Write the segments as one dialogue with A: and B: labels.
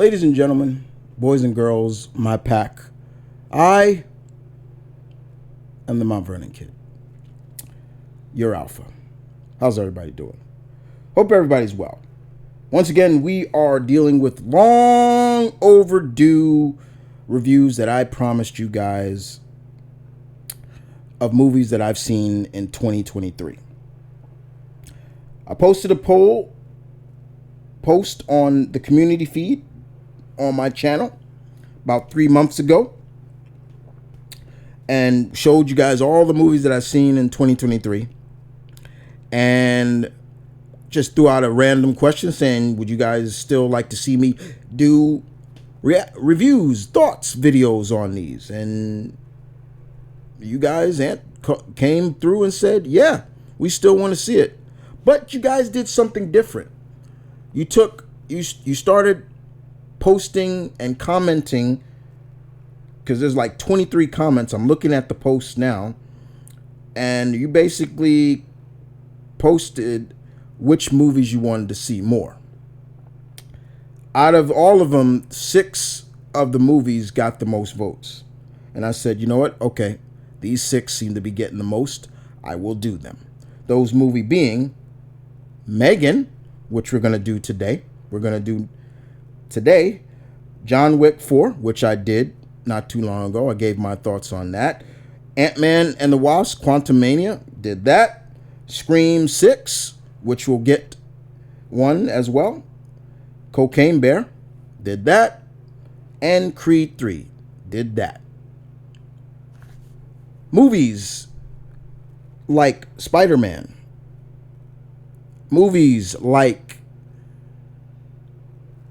A: Ladies and gentlemen, boys and girls, my pack, I am the M3GAN, your alpha. How's everybody doing? Hope everybody's well. Once again, we are dealing with long overdue reviews that I promised you guys of movies that I've seen in 2023. I posted a post on the community feed on my channel about 3 months ago and showed you guys all the movies that I've seen in 2023 and just threw out a random question saying, would you guys still like to see me do reviews, thoughts, videos on these? And you guys came through and said, yeah, we still want to see it. But you guys did something different. You started posting and commenting, because there's like 23 comments. I'm looking at the post now, and you basically posted which movies you wanted to see more. Out of all of them, 6 of the movies got the most votes. And I said, you know what? Okay, these 6 seem to be getting the most. I will do them. Those movies being M3GAN, which we're going to do today. We're going to do today John Wick 4, which I did not too long ago. I gave my thoughts on that. Ant-Man and the Wasp, Quantumania, did that. Scream 6, which will get one as well. Cocaine Bear, did that. And Creed 3, did that. Movies like Spider-Man, movies like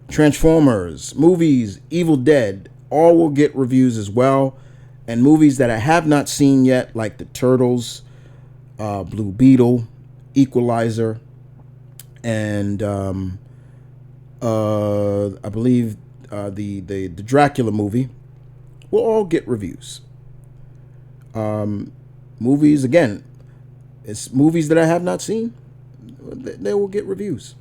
A: Transformers, movies Evil Dead, all will get reviews as well. And movies that I have not seen yet, like The Turtles, Blue Beetle, Equalizer, and I believe the Dracula movie, will all get reviews. Movies, again, it's movies that I have not seen. They will get reviews.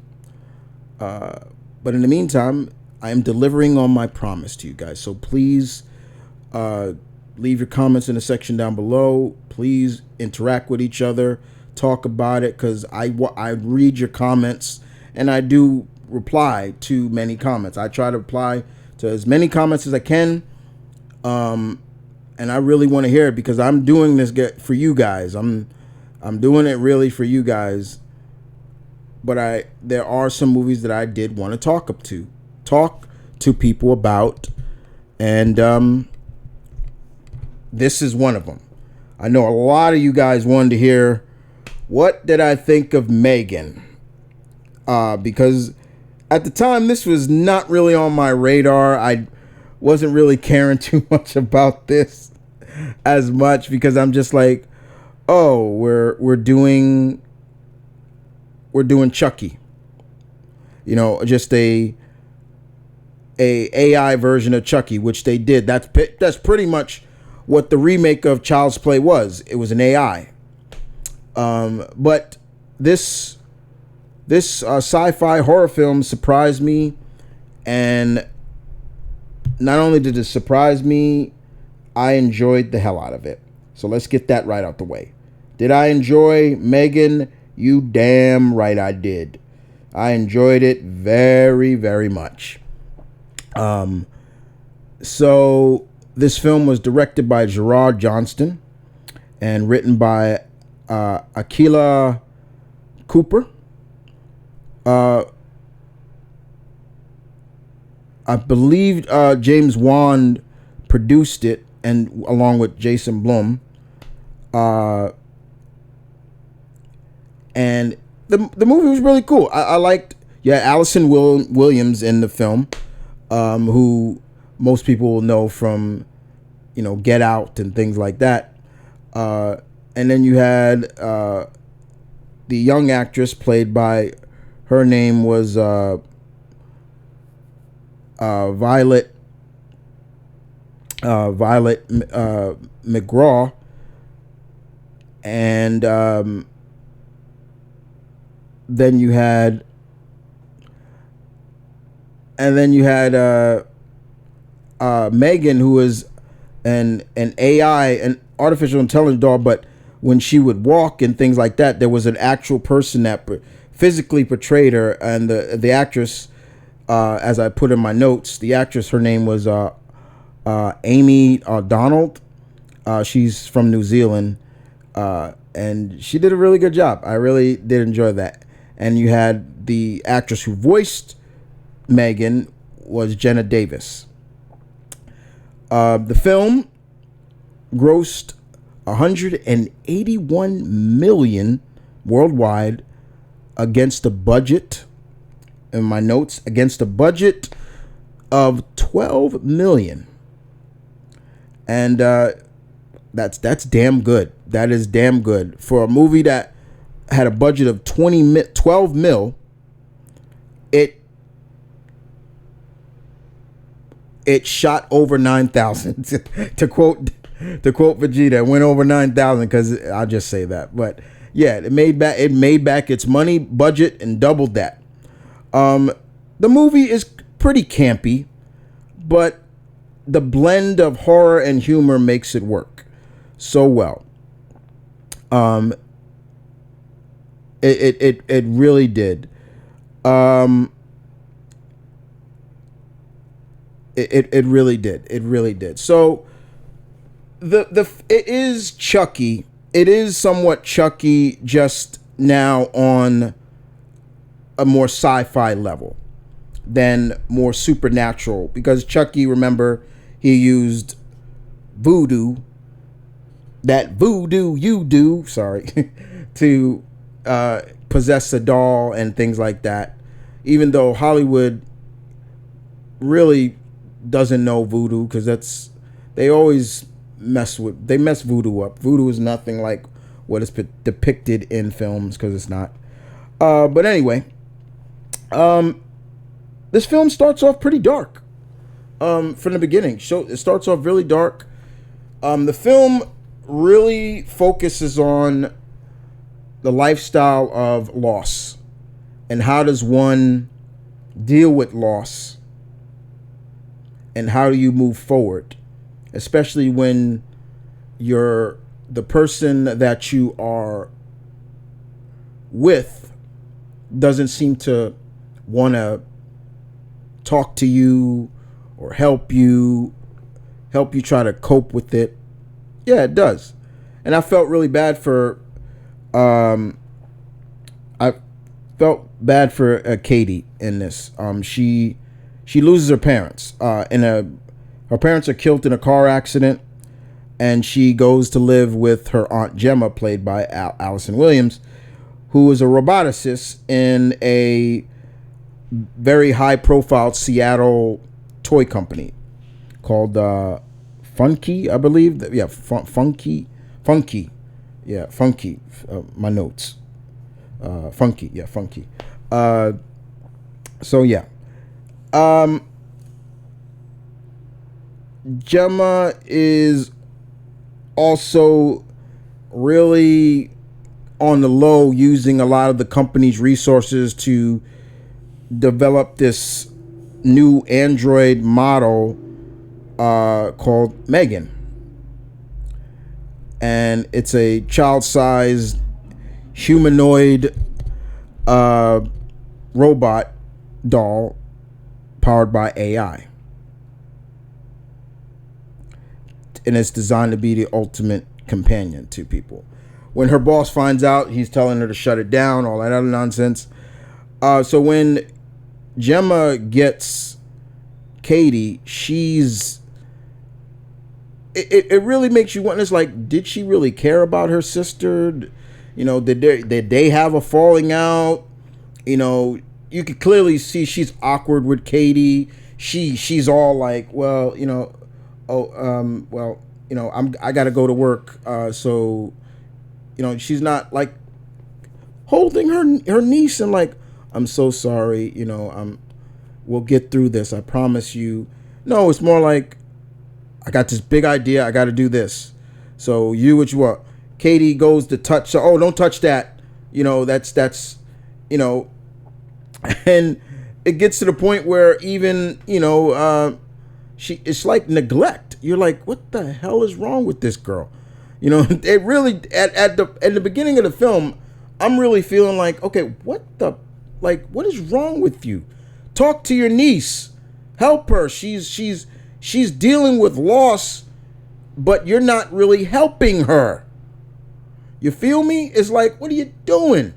A: But in the meantime, I am delivering on my promise to you guys. So please leave your comments in the section down below. Please interact with each other. Talk about it, because I read your comments and I do reply to many comments. I try to reply to as many comments as I can. And I really want to hear it, because I'm doing this for you guys. I'm doing it really for you guys. But there are some movies that I did want to talk to people about, and this is one of them. I know a lot of you guys wanted to hear what did I think of M3GAN, because at the time this was not really on my radar. I wasn't really caring too much about this as much, because I'm just like, oh, we're doing Chucky, you know, just a AI version of Chucky, which they did. That's pretty much what the remake of Child's Play was. It was an AI. But this sci-fi horror film surprised me, and not only did it surprise me, I enjoyed the hell out of it. So let's get that right out the way. Did I enjoy M3GAN? You damn right I did. I enjoyed it very, very much. So this film was directed by Gerard Johnston and written by Akila Cooper. I believe James Wan produced it, and along with Jason Blum. And the movie was really cool. I liked, Allison Williams in the film, who most people will know from, Get Out and things like that. And then you had the young actress played by, her name was Violet McGraw, and then you had and then you had Megan, who was an AI, an artificial intelligence doll, but when she would walk and things like that, there was an actual person that physically portrayed her, and the actress, as I put in my notes, the actress, her name was Amy Donald. She's from New Zealand, and she did a really good job. I really did enjoy that. And you had the actress who voiced Megan was Jenna Davis. The film grossed 181 million worldwide against a budget, in my notes, against a budget of 12 million. And that's damn good. That is damn good for a movie that had a budget of 12 mil. It shot over 9,000. to quote Vegeta, it went over 9,000, because I'll just say that. But yeah, it made back its money budget and doubled that. The movie is pretty campy, but the blend of horror and humor makes it work so well. It really did. It really did. It really did. So it is Chucky. It is somewhat Chucky, just now on a more sci-fi level than more supernatural, because Chucky, remember, he used voodoo, that voodoo you do, sorry, to possess a doll and things like that. Even though Hollywood really doesn't know voodoo, because they mess voodoo up. Voodoo is nothing like what is depicted in films, because it's not. But anyway, this film starts off pretty dark from the beginning. It starts off really dark. The film really focuses on the lifestyle of loss and how does one deal with loss, and how do you move forward, especially when the person that you are with doesn't seem to want to talk to you or help you try to cope with it. Yeah, it does. And I felt really bad for Katie in this. She loses her parents. Her parents are killed in a car accident, and she goes to live with her aunt Gemma, played by Allison Williams, who is a roboticist in a very high-profile Seattle toy company called Funky, I believe. Yeah, Funky. Yeah, Funky. My notes. Funky. Yeah, Funky. So yeah. Gemma is also really on the low, using a lot of the company's resources to develop this new android model called M3GAN. And it's a child-sized humanoid robot doll powered by AI. And it's designed to be the ultimate companion to people. When her boss finds out, he's telling her to shut it down, all that other nonsense. So when Gemma gets Katie, it really makes you wonder. It's like, did she really care about her sister? Did they have a falling out? You could clearly see she's awkward with Katie. She's all like, well, I got to go to work. So, she's not like holding her niece and like, I'm so sorry. We'll get through this. I promise you. No, it's more like, I got this big idea. I got to do this. So you, what you want? Katie goes to touch. So, oh, don't touch that. That's. And it gets to the point where even, it's like neglect. You're like, what the hell is wrong with this girl? It really at the beginning of the film, I'm really feeling like, okay, what is wrong with you? Talk to your niece, help her. She's dealing with loss, but you're not really helping her. You feel me? It's like, what are you doing?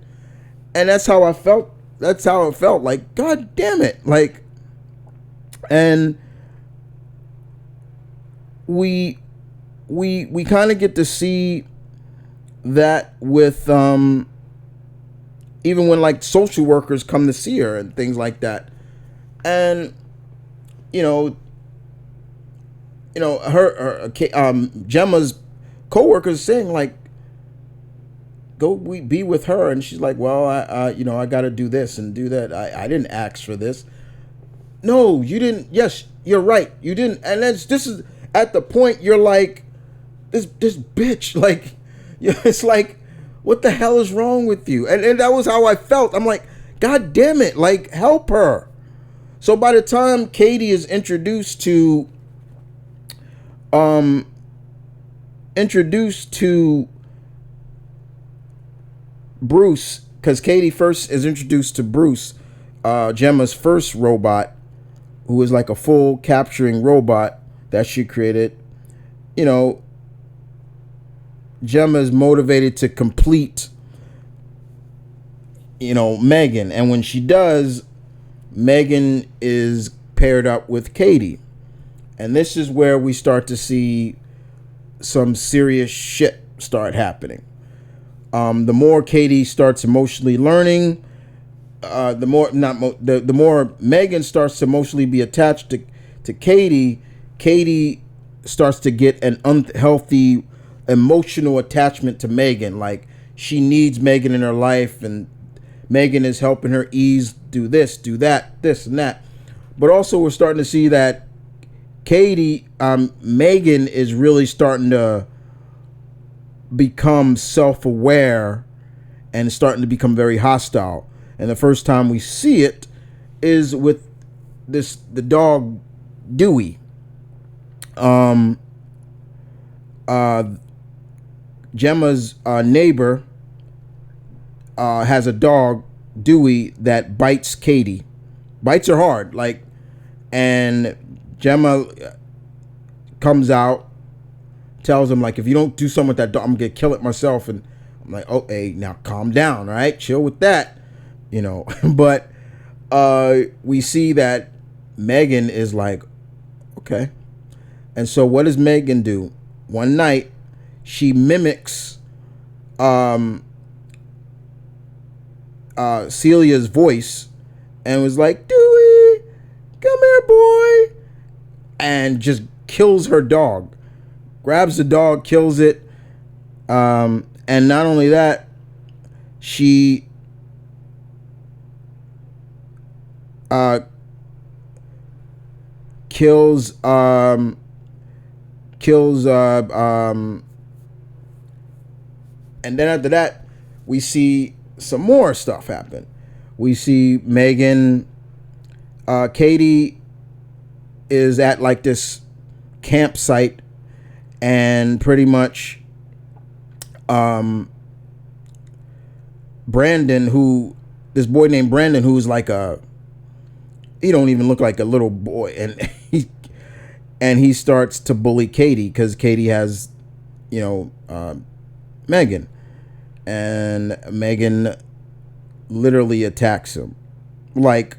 A: And that's how I felt. That's how it felt. Like, God damn it! Like, and we kind of get to see that with even when like social workers come to see her and things like that, and her Gemma's co-workers saying like, go be with her, and she's like, well, I got to do this and do that. I didn't ask for this. No, you didn't. Yes, you're right. You didn't. And this is at the point you're like, this bitch, like, it's like, what the hell is wrong with you? And that was how I felt. I'm like, God damn it, like, help her. So by the time Katie is introduced to Bruce, because Katie first is introduced to Bruce, Gemma's first robot, who is like a full capturing robot that she created. Gemma is motivated to complete, M3GAN. And when she does, M3GAN is paired up with Katie. And this is where we start to see some serious shit start happening. The more Katie starts emotionally learning, the more M3GAN starts to emotionally be attached to Katie. Katie starts to get an unhealthy emotional attachment to M3GAN. Like, she needs M3GAN in her life, and M3GAN is helping her do this, do that, this and that. But also we're starting to see that Katie, M3GAN is really starting to become self-aware and starting to become very hostile. And the first time we see it is with the dog Dewey. Gemma's neighbor has a dog, Dewey, that bites Katie, bites her hard, like, and Gemma comes out, tells him, like, if you don't do something with that dog, I'm gonna kill it myself. And I'm like, oh, hey, now calm down, all right, chill with that, But we see that M3GAN is like, okay. And so what does M3GAN do? One night, she mimics Celia's voice and was like, Dewey, come here, boy, and just kills her dog. Grabs the dog, kills it, and not only that, she kills and then after that, we see some more stuff happen. We see M3GAN, Katie is at like this campsite, and pretty much Brandon, this boy named Brandon, who's like he don't even look like a little boy, and he starts to bully Katie because Katie has, M3GAN, and M3GAN literally attacks him, like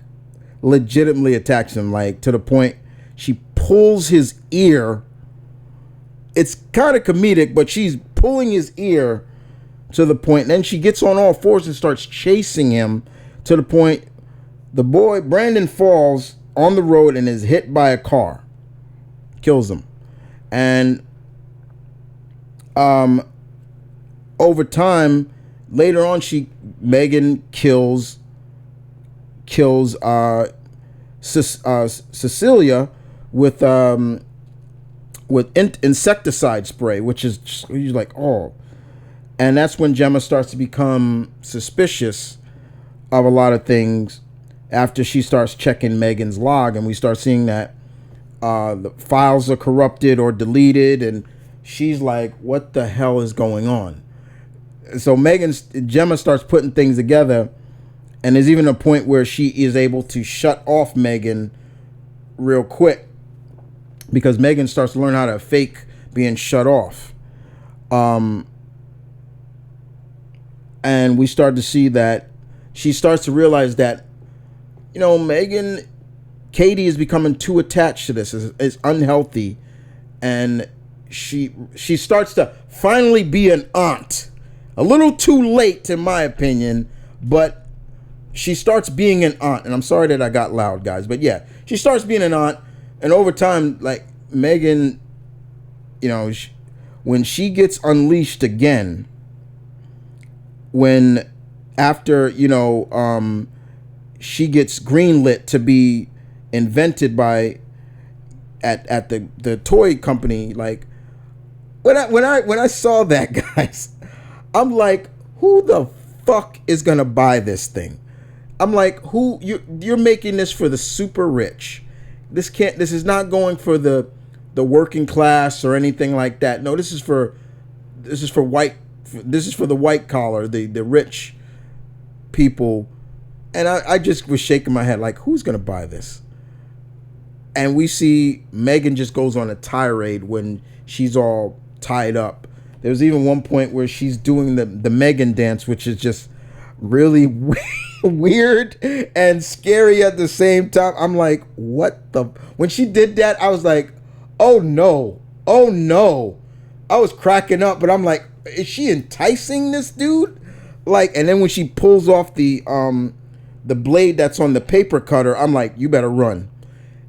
A: legitimately attacks him, like to the point she pulls his ear. It's kind of comedic, but she's pulling his ear to the point, and then she gets on all fours and starts chasing him to the point the boy Brandon falls on the road and is hit by a car, kills him. And over time, later on, M3GAN kills Cecilia with insecticide spray, which is just, he's like, oh. And that's when Gemma starts to become suspicious of a lot of things, after she starts checking Megan's log, and we start seeing that the files are corrupted or deleted, and she's like, what the hell is going on? So Gemma starts putting things together, and there's even a point where she is able to shut off Megan real quick, because Megan starts to learn how to fake being shut off. And we start to see that she starts to realize that, Katie is becoming too attached to this. It's unhealthy. And she starts to finally be an aunt. A little too late, in my opinion, but she starts being an aunt. And I'm sorry that I got loud, guys, but yeah, she starts being an aunt. And over time, like, Megan, when she gets unleashed again, after she gets greenlit to be invented by at the toy company, like, when I saw that, guys, I'm like, who the fuck is gonna buy this thing? I'm like, you're making this for the super rich. This is not going for the working class or anything like that. No, this is for the white collar, the rich people. And I just was shaking my head like, who's gonna buy this? And we see Megan just goes on a tirade when she's all tied up. There's even one point where she's doing the Megan dance, which is just really weird and scary at the same time. I'm like, when she did that, I was like, oh no. I was cracking up, but I'm like, is she enticing this dude? Like, and then when she pulls off the blade that's on the paper cutter, I'm like, you better run.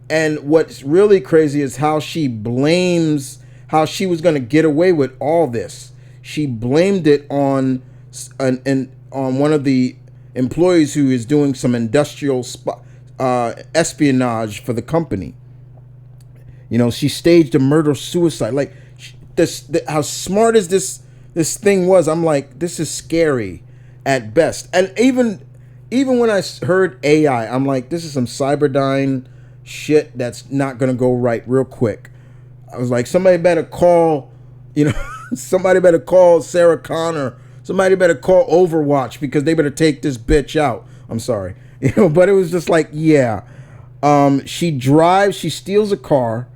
A: And what's really crazy is how she was going to get away with all this. She blamed it on one of the employees who is doing some industrial espionage for the company. She staged a murder-suicide. Like, how smart as this thing was, I'm like, this is scary at best. And even when I heard AI, I'm like, this is some Cyberdyne shit that's not gonna go right real quick. I was like, somebody better call Sarah Connor. Somebody better call Overwatch, because they better take this bitch out. I'm sorry. But it was just like, yeah. She steals a car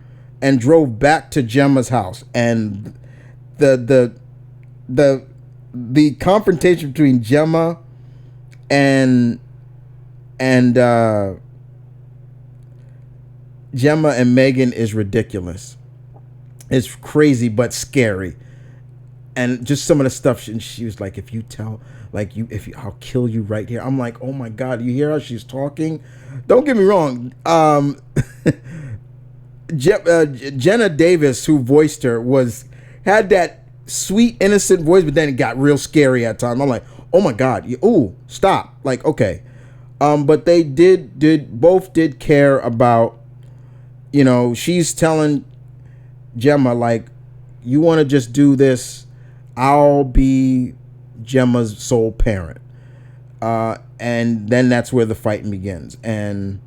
A: and drove back to Gemma's house. And the confrontation between Gemma and Megan is ridiculous. It's crazy but scary. And just some of the stuff she was like, if you tell, like, I'll kill you right here. I'm like, oh my God, you hear how she's talking? Don't get me wrong. Jenna Davis, who voiced her, had that sweet, innocent voice, but then it got real scary at times. I'm like, oh my God, stop. Like, okay. But they both did care about, she's telling Gemma, like, you want to just do this, I'll be Gemma's sole parent. And then that's where the fighting begins. And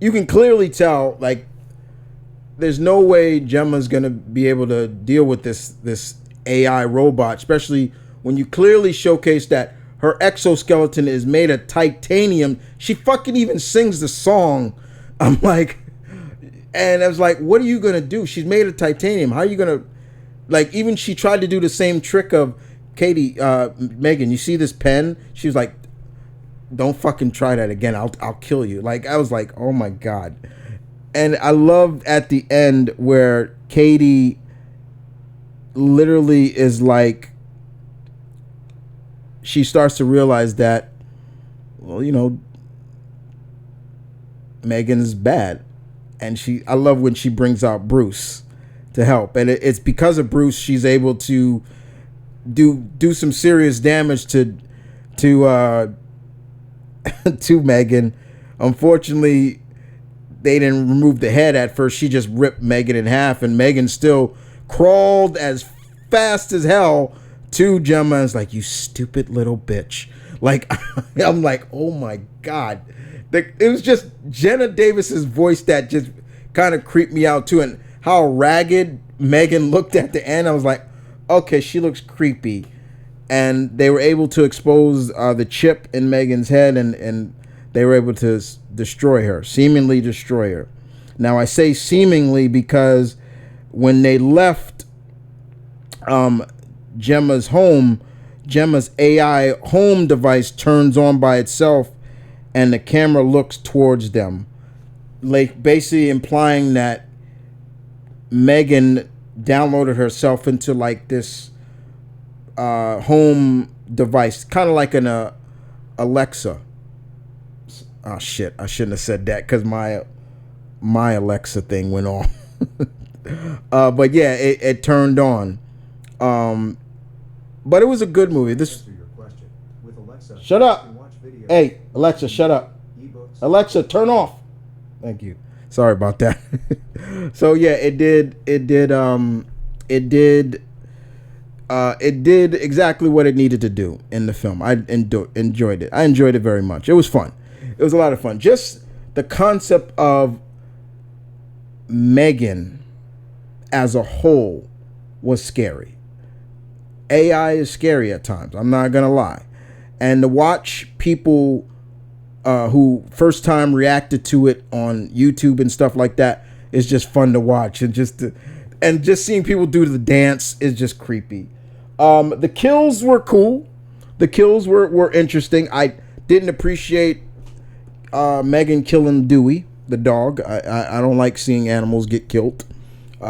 A: you can clearly tell, like, there's no way Gemma's gonna be able to deal with this AI robot, especially when you clearly showcase that her exoskeleton is made of titanium. She fucking even sings the song. I'm like, and I was like, what are you gonna do? She's made of titanium. How are you gonna, like, even she tried to do the same trick of Megan, you see this pen? She was like, don't fucking try that again. I'll kill you. Like, I was like, oh my God. And I loved at the end where Katie literally is like, she starts to realize that, well, Megan's bad. And I love when she brings out Bruce to help. And it's because of Bruce she's able to do some serious damage to Megan. Unfortunately, they didn't remove the head at first. She just ripped Megan in half, and Megan still crawled as fast as hell to Gemma and was like, you stupid little bitch. Like, I'm like, oh my God. It was just Jenna Davis's voice that just kind of creeped me out too. And how ragged Megan looked at the end, I was like, okay, she looks creepy. And they were able to expose the chip in Megan's head, and they were able to destroy her, seemingly destroy her. Now, I say seemingly because when they left Gemma's home, Gemma's AI home device turns on by itself, and the camera looks towards them, like basically implying that Megan downloaded herself into like this home device, kind of like an Alexa. Oh shit! I shouldn't have said that because my Alexa thing went off. But yeah, it turned on. But it was a good movie. This. With Alexa, shut up. Hey, Alexa, shut up. Alexa, turn off. Thank you. Sorry about that. So yeah, it did exactly what it needed to do in the film. I enjoyed it. I enjoyed it very much. It was fun. It was a lot of fun. Just the concept of M3GAN as a whole was scary. AI is scary at times. I'm not gonna lie. And to watch people who first time reacted to it on YouTube and stuff like that is just fun to watch. And just seeing people do the dance is just creepy. The kills were cool. The kills were interesting. I didn't appreciate M3GAN killing Dewey, the dog. I don't like seeing animals get killed.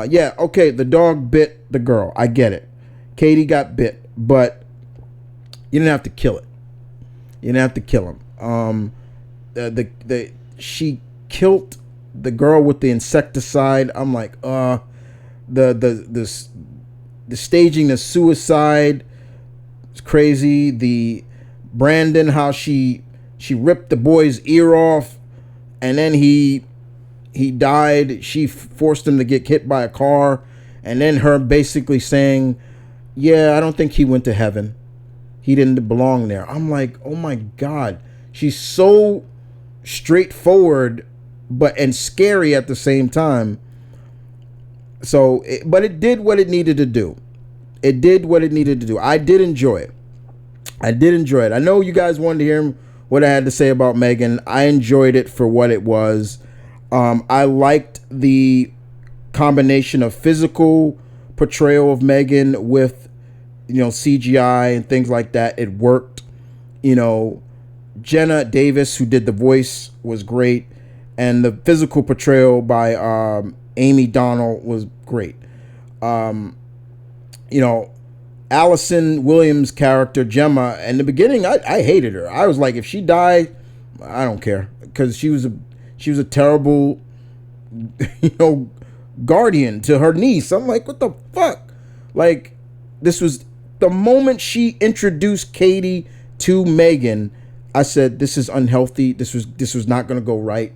A: Yeah, okay, the dog bit the girl. I get it. Katie got bit, but you didn't have to kill it. You didn't have to kill him. She killed the girl with the insecticide. I'm like, the staging the suicide is crazy. The Brandon, how she ripped the boy's ear off, and then he died. She forced him to get hit by a car, and then her basically saying, yeah, I don't think he went to heaven. He didn't belong there. I'm like, oh my God. She's so straightforward and scary at the same time. So, but it did what it needed to do. It did what it needed to do. I did enjoy it. I know you guys wanted to hear what I had to say about M3GAN. I enjoyed it for what it was. I liked the combination of physical portrayal of M3GAN with, CGI and things like that. It worked. Jenna Davis, who did the voice, was great, and the physical portrayal by Amy Donald was great. Allison Williams' character Gemma, in the beginning, I hated her. I was like, if she died, I don't care, because she was a terrible, guardian to her niece. I'm like, what the fuck? Like, this was the moment she introduced Katie to M3GAN. I said, this is unhealthy. This was not going to go right.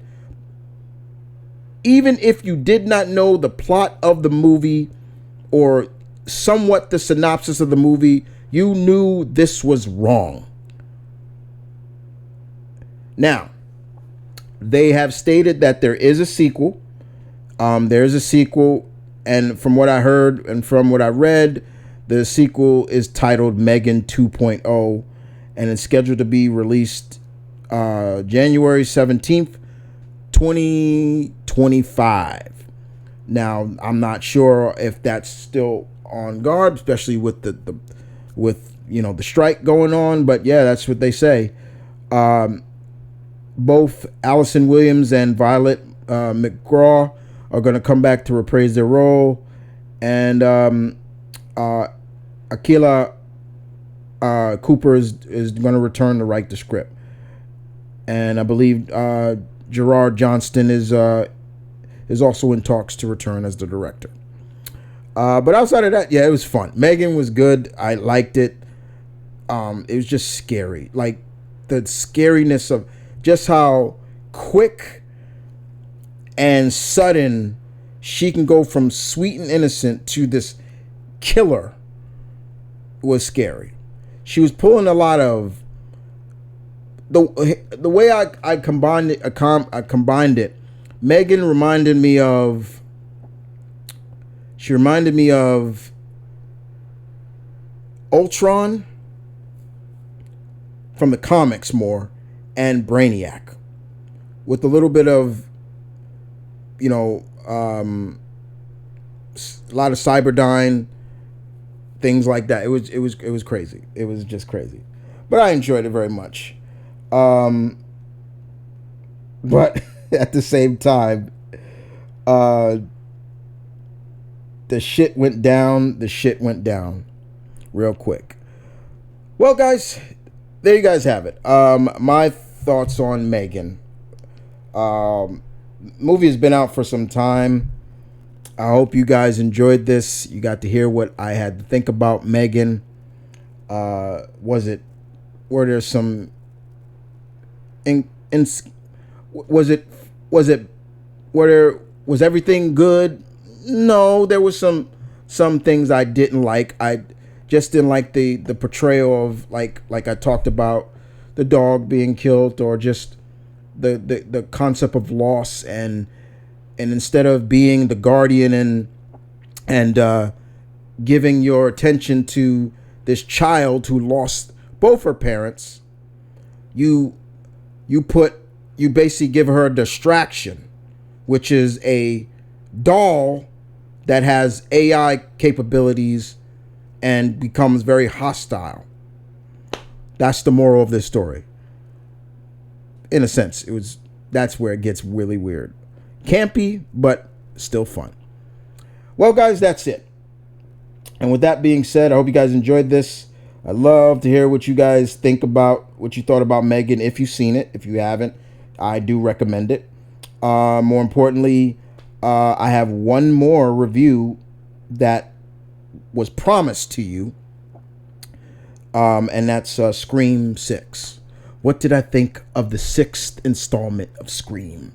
A: Even if you did not know the plot of the movie or somewhat the synopsis of the movie, you knew this was wrong. Now, they have stated that there is a sequel. There's a sequel, and from what I heard and from what I read, the sequel is titled M3GAN 2.0, and it's scheduled to be released January 17th, 2025. Now, I'm not sure if that's still on guard, especially with the strike going on, but yeah, that's what they say. Both Allison Williams and Violet McGraw are going to come back to reprise their role, and Akila Cooper is going to return to write the script, and I believe Gerard Johnston is also in talks to return as the director. But outside of that, yeah, it was fun. M3GAN was good. I liked it. It was just scary, like the scariness of just how quick and sudden she can go from sweet and innocent to this killer was scary. She was pulling a lot of the way I combined it, I combined it. Megan reminded me of. She reminded me of Ultron from the comics more, and Brainiac, with a little bit of, you know, a lot of Cyberdyne, things like that. It was crazy. It was just crazy, but I enjoyed it very much. But at the same time, uh, the shit went down. The shit went down real quick. Well, guys, there you guys have it. My thoughts on M3GAN. Movie has been out for some time. I hope you guys enjoyed this. You got to hear what I had to think about M3GAN. Were there some was everything good? No, there was some things I didn't like. I just didn't like the portrayal of, like I talked about, the dog being killed, or just the concept of loss, and instead of being the guardian and giving your attention to this child who lost both her parents, you basically give her a distraction, which is a doll that has AI capabilities and becomes very hostile. That's the moral of this story. In a sense, that's where it gets really weird. Campy, but still fun. Well, guys, that's it. And with that being said, I hope you guys enjoyed this. I'd love to hear what you guys think about, what you thought about M3GAN. If you've seen it, if you haven't, I do recommend it. More importantly, I have one more review that was promised to you, and that's Scream 6. What did I think of the 6th installment of Scream?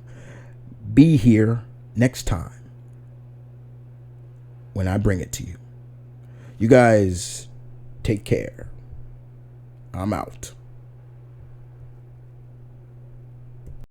A: Be here next time when I bring it to you. You guys take care. I'm out.